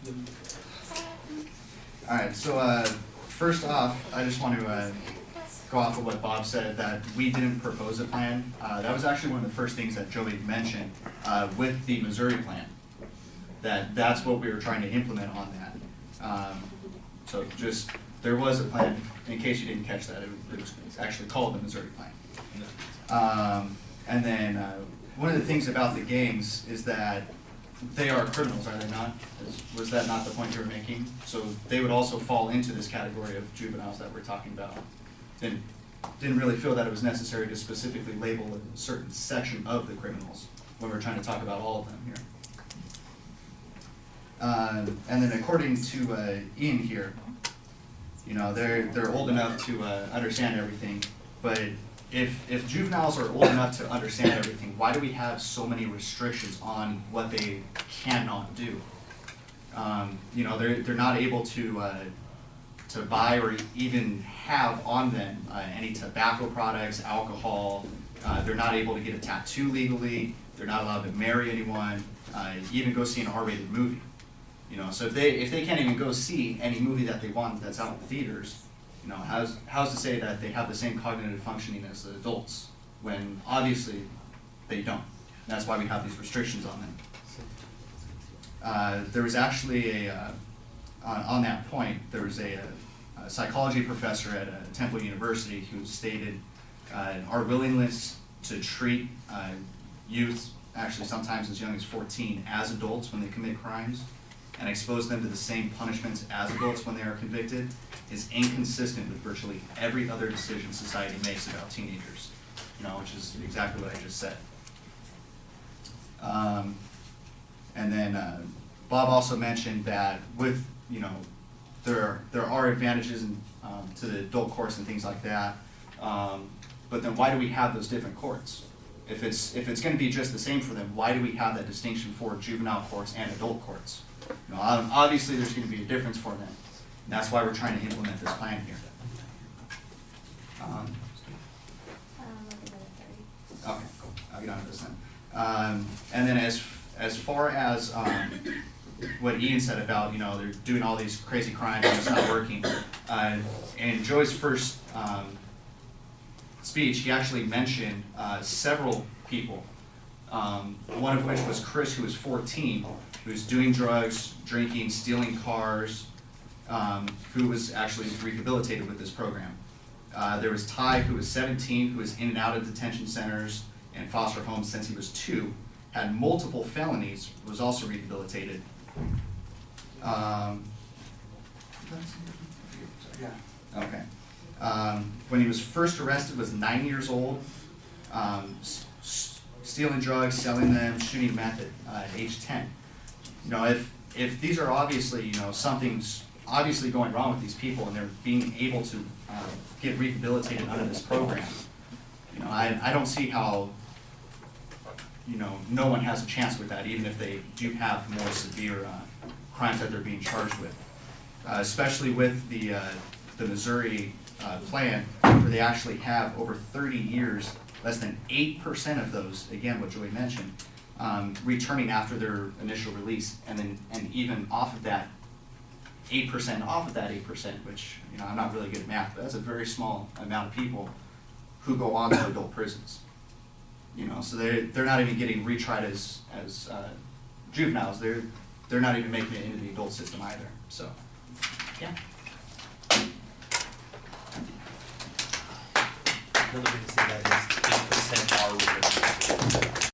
All right, so first off, I just want to go off of what Bob said, that we didn't propose a plan. That was actually one of the first things that Joey mentioned with the Missouri plan, that's what we were trying to implement on that. So just, there was a plan, in case you didn't catch that, it was actually called the Missouri plan. And then one of the things about the gangs is that they are criminals, are they not? Was that not the point you were making? So they would also fall into this category of juveniles that we're talking about. Didn't really feel that it was necessary to specifically label a certain section of the criminals when we're trying to talk about all of them here. And then according to Ian here, you know, they're old enough to understand everything, but if juveniles are old enough to understand everything, why do we have so many restrictions on what they cannot do? You know, they're not able to buy or even have on them any tobacco products, alcohol. They're not able to get a tattoo legally. They're not allowed to marry anyone, even go see an R-rated movie. You know, so if they can't even go see any movie that they want that's out in the theaters, you know, how's to say that they have the same cognitive functioning as the adults when obviously they don't? And that's why we have these restrictions on them. There was actually on that point, there was a psychology professor at Temple University who stated our willingness to treat youth, actually sometimes as young as 14, as adults when they commit crimes, and expose them to the same punishments as adults when they are convicted, is inconsistent with virtually every other decision society makes about teenagers, you know, which is exactly what I just said. And then Bob also mentioned that with, you know, there are advantages to the adult courts and things like that, but then why do we have those different courts? If it's going to be just the same for them, why do we have that distinction for juvenile courts and adult courts? You know, obviously there's going to be a difference for them. And that's why we're trying to implement this plan here. Okay, cool. I'll get on to this then. And then as far as what Ian said about, you know, they're doing all these crazy crimes and it's not working. In Joey's first speech, he actually mentioned several people. One of which was Chris, who was 14, who was doing drugs, drinking, stealing cars, who was actually rehabilitated with this program. There was Ty, who was 17, who was in and out of detention centers and foster homes since he was 2, had multiple felonies, was also rehabilitated. Okay. When he was first arrested, was 9 years old, stealing drugs, selling them, shooting meth at age 10. You know, if these are obviously, you know, something's obviously going wrong with these people and they're being able to get rehabilitated under this program, you know, I don't see how, you know, no one has a chance with that, even if they do have more severe crimes that they're being charged with. Especially with the Missouri plan, where they actually have over 30 years, less than 8% of those, again, what Joey mentioned, returning after their initial release, and even off of that 8%, which, you know, I'm not really good at math, but that's a very small amount of people who go on to adult prisons. You know, so they're not even getting retried as juveniles. They're not even making it into the adult system either. So, yeah. Another way to say that is